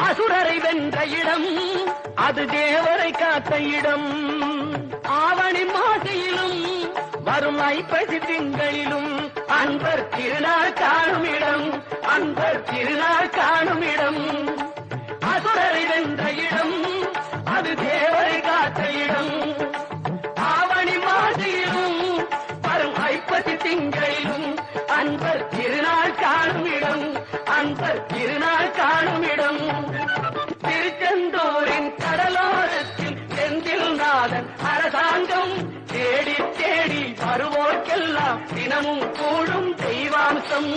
அசுரரை வென்ற இடம் அது தேவரை காத்த இடம். ஆவணி மாசையிலும் வரும் ஐப்பசி திங்களிலும் அன்பர் திருநாள் காணும் இடம், அன்பர் திருநாள் காணும் இடம். அசுரரை வென்ற இடம் அது தேவரை காத்த இடம். ஆவணி மாசையிலும் வரும் ஐப்பசி திங்களிலும் அன்பர் திருநாள் காணும் இடம், அன்பர் திருநாள் காணும் இடம். திருச்செந்தூரின் கடலோரத்தில் செந்தில் நாதன் அரசாங்கம் தேடி தேடி வருவோர்க்கெல்லாம் தினமும் கூடும் தெய்வாம்சம்.